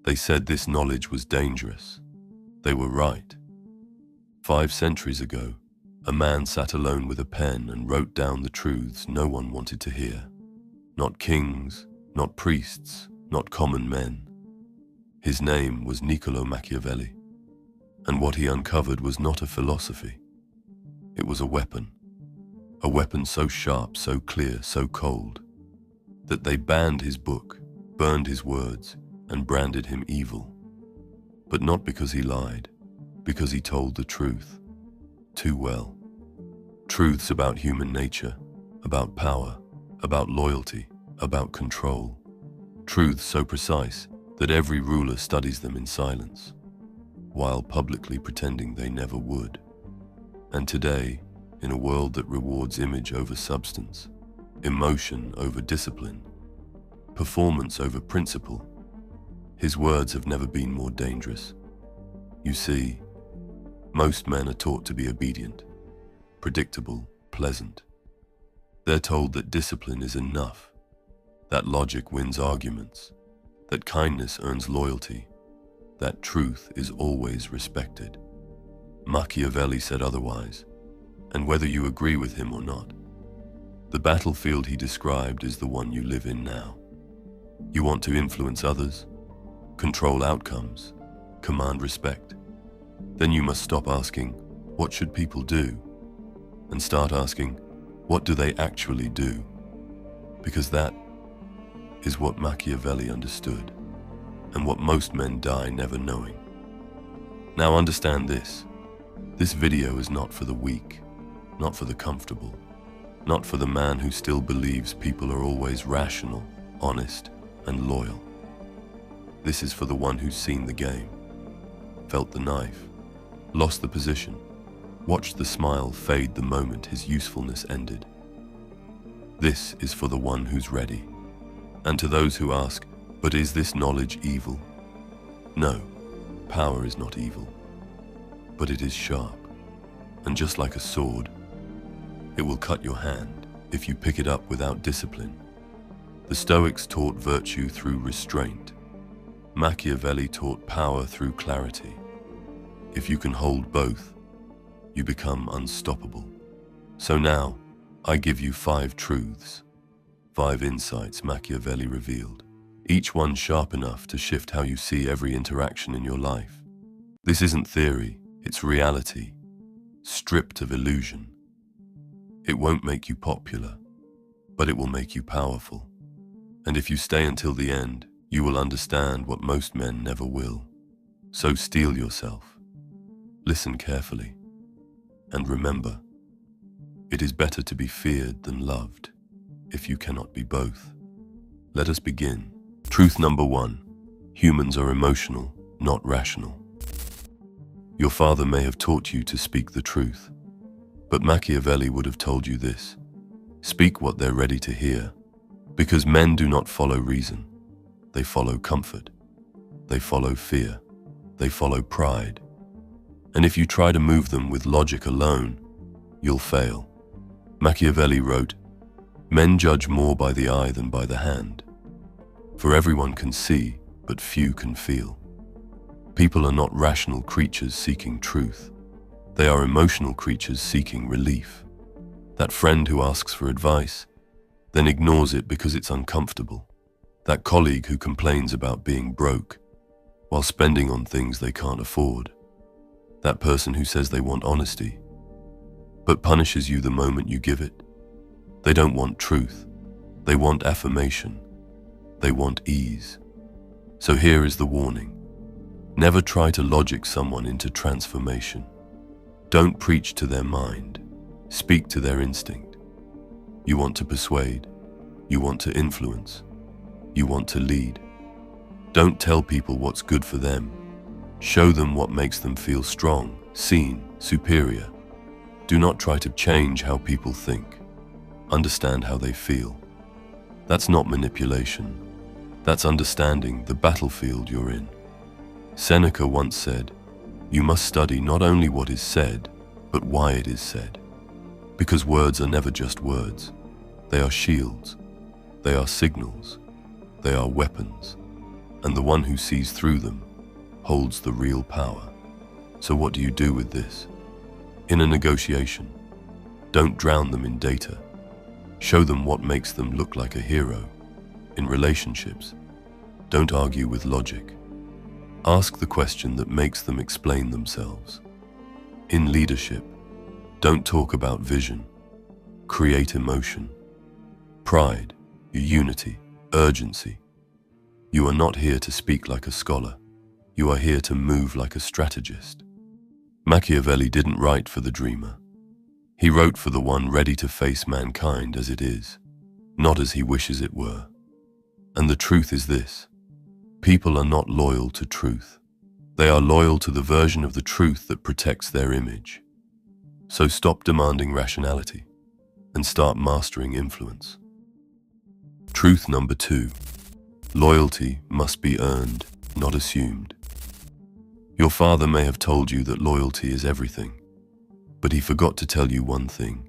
They said this knowledge was dangerous. They were right. 5 centuries ago, a man sat alone with a pen and wrote down the truths no one wanted to hear. Not kings, not priests, not common men. His name was Niccolo Machiavelli, and what he uncovered was not a philosophy. It was a weapon so sharp, so clear, so cold, that they banned his book, burned his words, and branded him evil. But not because he lied, because he told the truth too well. Truths about human nature, about power, about loyalty, about control. Truths so precise that every ruler studies them in silence, while publicly pretending they never would. And today, in a world that rewards image over substance, emotion over discipline, performance over principle, his words have never been more dangerous. You see, most men are taught to be obedient, predictable, pleasant. They're told that discipline is enough, that logic wins arguments, that kindness earns loyalty, that truth is always respected. Machiavelli said otherwise, and whether you agree with him or not, the battlefield he described is the one you live in now. You want to influence others, control outcomes, command respect. Then you must stop asking, what should people do? And start asking, what do they actually do? Because that is what Machiavelli understood, and what most men die never knowing. Now understand this. This video is not for the weak, not for the comfortable, not for the man who still believes people are always rational, honest, and loyal. This is for the one who's seen the game, felt the knife, lost the position, watched the smile fade the moment his usefulness ended. This is for the one who's ready. And to those who ask, but is this knowledge evil? No, power is not evil, but it is sharp. And just like a sword, it will cut your hand if you pick it up without discipline. The Stoics taught virtue through restraint. Machiavelli taught power through clarity. If you can hold both, you become unstoppable. So now, I give you 5 truths, 5 insights Machiavelli revealed, each one sharp enough to shift how you see every interaction in your life. This isn't theory, it's reality, stripped of illusion. It won't make you popular, but it will make you powerful. And if you stay until the end, you will understand what most men never will. So steel yourself, listen carefully, and remember, it is better to be feared than loved, if you cannot be both. Let us begin. Truth number 1. Humans are emotional, not rational. Your father may have taught you to speak the truth, but Machiavelli would have told you this: speak what they're ready to hear, because men do not follow reason. They follow comfort. They follow fear. They follow pride. And if you try to move them with logic alone, you'll fail. Machiavelli wrote, "Men judge more by the eye than by the hand. For everyone can see, but few can feel." People are not rational creatures seeking truth. They are emotional creatures seeking relief. That friend who asks for advice, then ignores it because it's uncomfortable. That colleague who complains about being broke while spending on things they can't afford. That person who says they want honesty, but punishes you the moment you give it. They don't want truth. They want affirmation. They want ease. So here is the warning. Never try to logic someone into transformation. Don't preach to their mind. Speak to their instinct. You want to persuade. You want to influence. You want to lead. Don't tell people what's good for them. Show them what makes them feel strong, seen, superior. Do not try to change how people think. Understand how they feel. That's not manipulation. That's understanding the battlefield you're in. Seneca once said, "You must study not only what is said, but why it is said." Because words are never just words. They are shields. They are signals. They are weapons. and the one who sees through them holds the real power. So what do you do with this? In a negotiation, don't drown them in data. Show them what makes them look like a hero. In relationships, don't argue with logic. Ask the question that makes them explain themselves. In leadership, don't talk about vision. Create emotion, pride, unity, urgency. You are not here to speak like a scholar. You are here to move like a strategist. Machiavelli didn't write for the dreamer. He wrote for the one ready to face mankind as it is, not as he wishes it were. And the truth is this: people are not loyal to truth. They are loyal to the version of the truth that protects their image. So stop demanding rationality and start mastering influence. Truth number 2. Loyalty must be earned, not assumed. Your father may have told you that loyalty is everything, but he forgot to tell you one thing.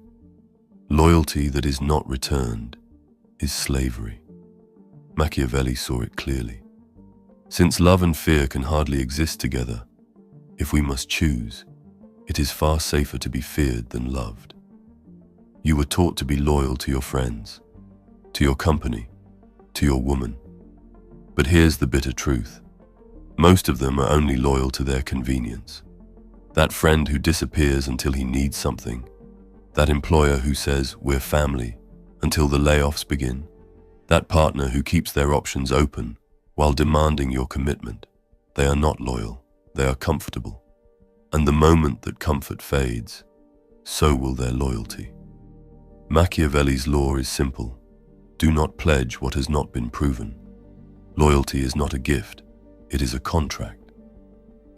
Loyalty that is not returned is slavery. Machiavelli saw it clearly. Since love and fear can hardly exist together, if we must choose, it is far safer to be feared than loved. You were taught to be loyal to your friends, to your company, to your woman. But here's the bitter truth. Most of them are only loyal to their convenience. That friend who disappears until he needs something. That employer who says, "We're family," until the layoffs begin. That partner who keeps their options open while demanding your commitment. They are not loyal, they are comfortable. And the moment that comfort fades, so will their loyalty. Machiavelli's law is simple. Do not pledge what has not been proven. Loyalty is not a gift, it is a contract.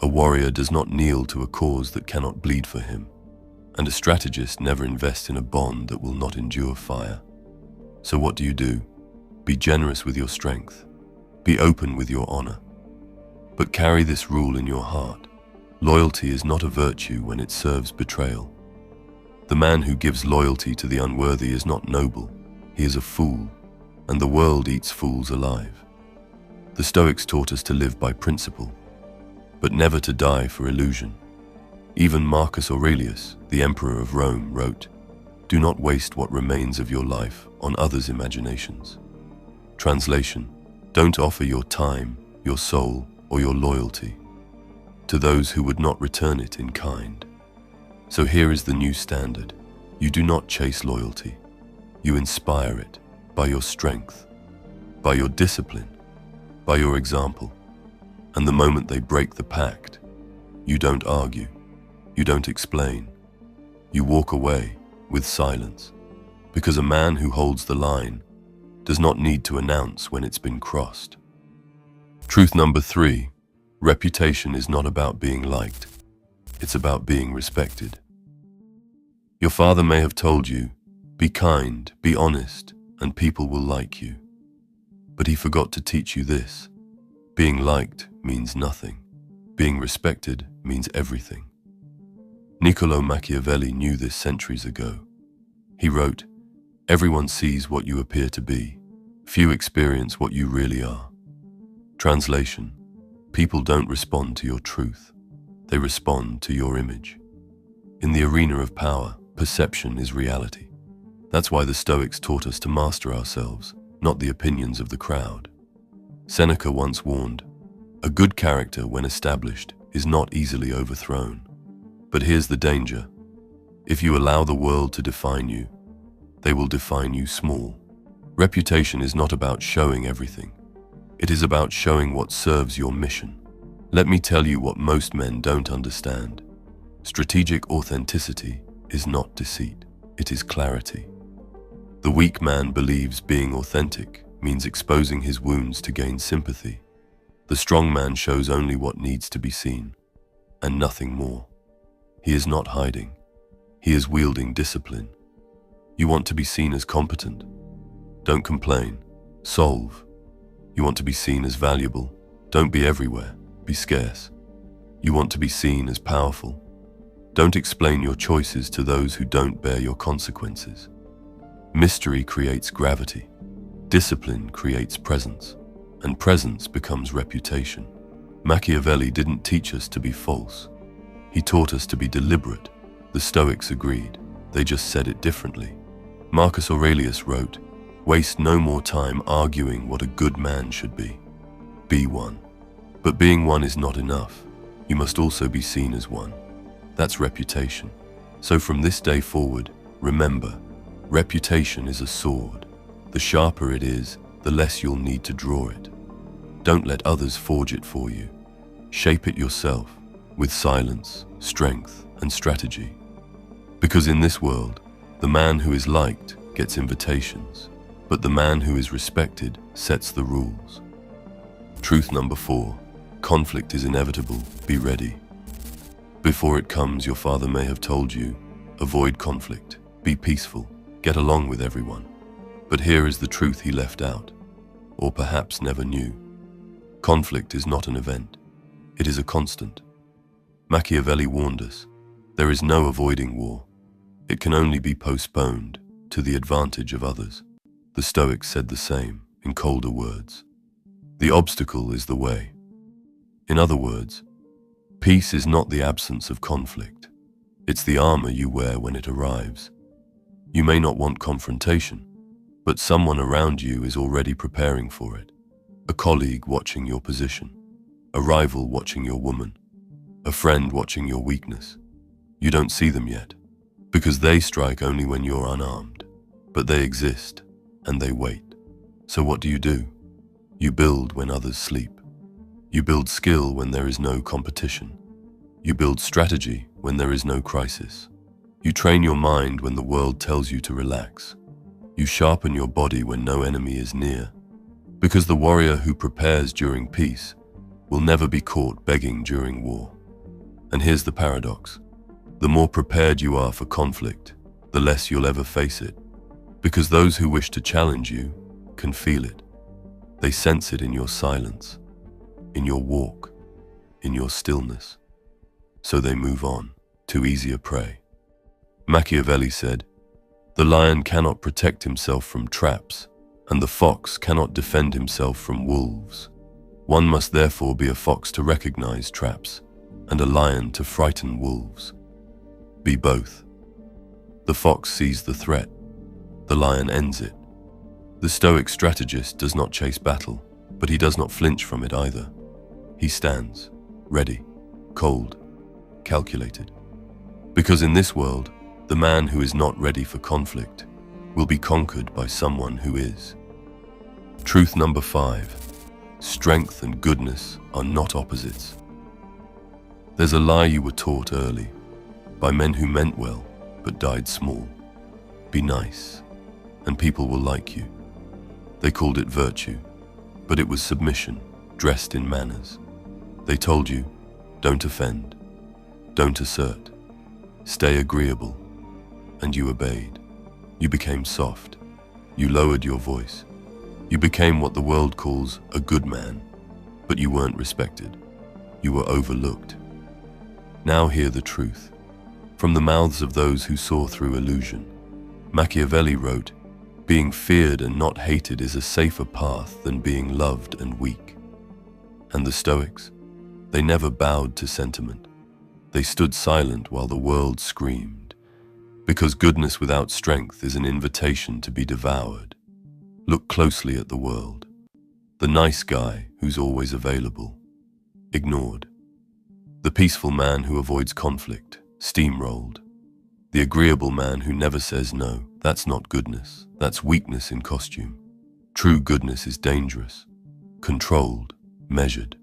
A warrior does not kneel to a cause that cannot bleed for him, and a strategist never invests in a bond that will not endure fire. So what do? Be generous with your strength. Be open with your honor. But carry this rule in your heart. Loyalty is not a virtue when it serves betrayal. The man who gives loyalty to the unworthy is not noble, he is a fool, and the world eats fools alive. The Stoics taught us to live by principle, but never to die for illusion. Even Marcus Aurelius, the emperor of Rome, wrote, "Do not waste what remains of your life on others' imaginations." Translation: don't offer your time, your soul, or your loyalty to those who would not return it in kind. So here is the new standard. You do not chase loyalty. You inspire it by your strength, by your discipline, by your example. And the moment they break the pact, you don't argue, you don't explain. You walk away with silence, because a man who holds the line does not need to announce when it's been crossed. Truth number 3, reputation is not about being liked. It's about being respected. Your father may have told you, be kind, be honest, and people will like you. But he forgot to teach you this. Being liked means nothing. Being respected means everything. Niccolo Machiavelli knew this centuries ago. He wrote, "Everyone sees what you appear to be. Few experience what you really are." Translation: people don't respond to your truth. They respond to your image. In the arena of power, perception is reality. That's why the Stoics taught us to master ourselves, not the opinions of the crowd. Seneca once warned, "A good character, when established, is not easily overthrown." But here's the danger. If you allow the world to define you, they will define you small. Reputation is not about showing everything. It is about showing what serves your mission. Let me tell you what most men don't understand. Strategic authenticity is not deceit, it is clarity. The weak man believes being authentic means exposing his wounds to gain sympathy. The strong man shows only what needs to be seen, and nothing more. He is not hiding. He is wielding discipline. You want to be seen as competent? Don't complain. Solve. You want to be seen as valuable? Don't be everywhere. Be scarce. You want to be seen as powerful? Don't explain your choices to those who don't bear your consequences. Mystery creates gravity. Discipline creates presence. and presence becomes reputation. Machiavelli didn't teach us to be false. He taught us to be deliberate. The Stoics agreed. They just said it differently. Marcus Aurelius wrote, "Waste no more time arguing what a good man should be. Be one." But being one is not enough. You must also be seen as one. That's reputation. So from this day forward, remember, reputation is a sword. The sharper it is, the less you'll need to draw it. Don't let others forge it for you. Shape it yourself with silence, strength, and strategy. Because in this world, the man who is liked gets invitations, but the man who is respected sets the rules. Truth number 4, conflict is inevitable, be ready. Before it comes, your father may have told you, avoid conflict, be peaceful, get along with everyone. But here is the truth he left out, or perhaps never knew. Conflict is not an event, it is a constant. Machiavelli warned us, there is no avoiding war. It can only be postponed to the advantage of others. The Stoics said the same, in colder words. The obstacle is the way. In other words, peace is not the absence of conflict. It's the armor you wear when it arrives. You may not want confrontation, but someone around you is already preparing for it. A colleague watching your position, a rival watching your woman, a friend watching your weakness. You don't see them yet, because they strike only when you're unarmed. But they exist, and they wait. So what do? You build when others sleep. You build skill when there is no competition. You build strategy when there is no crisis. You train your mind when the world tells you to relax. You sharpen your body when no enemy is near. Because the warrior who prepares during peace will never be caught begging during war. And here's the paradox. The more prepared you are for conflict, the less you'll ever face it. Because those who wish to challenge you can feel it. They sense it in your silence, in your walk, in your stillness. So they move on to easier prey. Machiavelli said, "The lion cannot protect himself from traps, and the fox cannot defend himself from wolves. One must therefore be a fox to recognize traps, and a lion to frighten wolves. Be both. The fox sees the threat, the lion ends it." The Stoic strategist does not chase battle, but he does not flinch from it either. He stands, ready, cold, calculated. Because in this world, the man who is not ready for conflict will be conquered by someone who is. Truth number 5, strength and goodness are not opposites. There's a lie you were taught early, by men who meant well, but died small. Be nice, and people will like you. They called it virtue, but it was submission, dressed in manners. They told you, don't offend, don't assert, stay agreeable, and you obeyed. You became soft, you lowered your voice. You became what the world calls a good man, but you weren't respected. You were overlooked. Now hear the truth. From the mouths of those who saw through illusion. Machiavelli wrote, "Being feared and not hated is a safer path than being loved and weak." And the Stoics? They never bowed to sentiment. They stood silent while the world screamed. Because goodness without strength is an invitation to be devoured. Look closely at the world. The nice guy who's always available, ignored. The peaceful man who avoids conflict, steamrolled. The agreeable man who never says no. That's not goodness, that's weakness in costume. True goodness is dangerous, controlled, measured,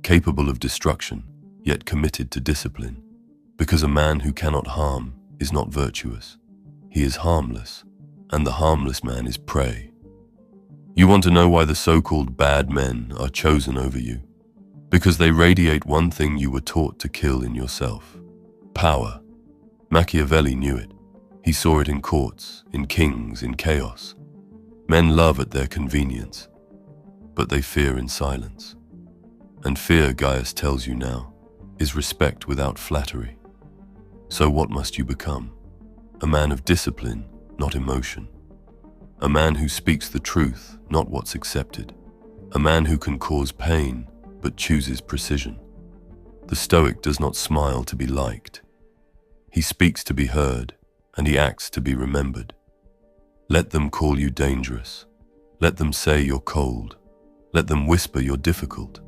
capable of destruction, yet committed to discipline. Because a man who cannot harm is not virtuous. He is harmless, and the harmless man is prey. You want to know why the so-called bad men are chosen over you? Because they radiate one thing you were taught to kill in yourself: power. Machiavelli knew it. He saw it in courts, in kings, in chaos. Men love at their convenience, but they fear in silence. And fear, Gaius tells you now, is respect without flattery. So what must you become? A man of discipline, not emotion. A man who speaks the truth, not what's accepted. a man who can cause pain but chooses precision. The Stoic does not smile to be liked. He speaks to be heard, and he acts to be remembered. Let them call you dangerous. Let them say you're cold. Let them whisper you're difficult.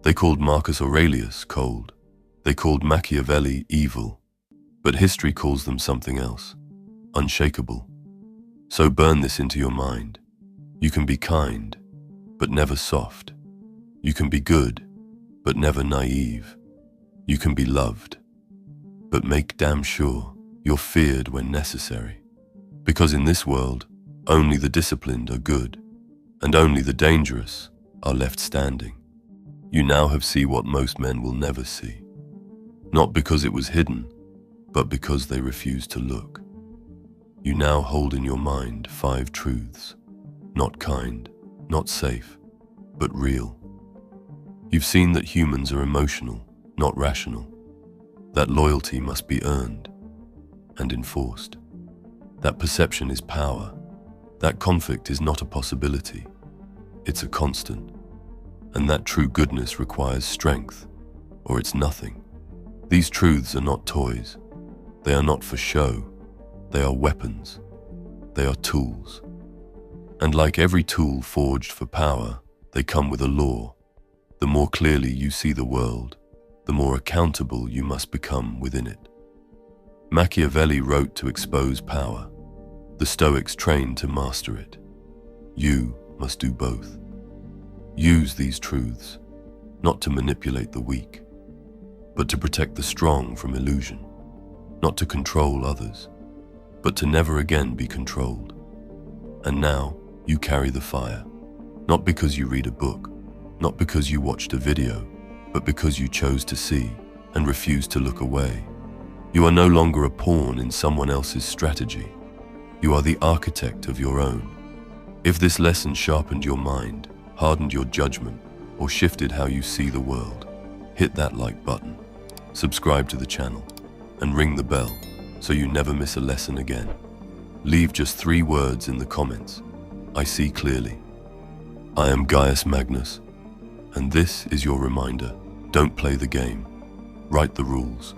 They called Marcus Aurelius cold. They called Machiavelli evil. But history calls them something else, unshakable. So burn this into your mind. You can be kind, but never soft. You can be good, but never naive. You can be loved, but make damn sure you're feared when necessary. Because in this world, only the disciplined are good, and only the dangerous are left standing. You now have seen what most men will never see. Not because it was hidden, but because they refused to look. You now hold in your mind 5 truths, not kind, not safe, but real. You've seen that humans are emotional, not rational, that loyalty must be earned and enforced, that perception is power, that conflict is not a possibility, it's a constant, and that true goodness requires strength, or it's nothing. These truths are not toys. They are not for show. They are weapons. They are tools. And like every tool forged for power, they come with a law. The more clearly you see the world, the more accountable you must become within it. Machiavelli wrote to expose power. The Stoics trained to master it. You must do both. Use these truths, not to manipulate the weak, but to protect the strong from illusion, not to control others, but to never again be controlled. And now you carry the fire, not because you read a book, not because you watched a video, but because you chose to see and refused to look away. You are no longer a pawn in someone else's strategy. You are the architect of your own. If this lesson sharpened your mind, hardened your judgment, or shifted how you see the world, hit that like button, subscribe to the channel, and ring the bell so you never miss a lesson again. Leave just 3 words in the comments. I see clearly. I am Gaius Magnus, and this is your reminder. Don't play the game. Write the rules.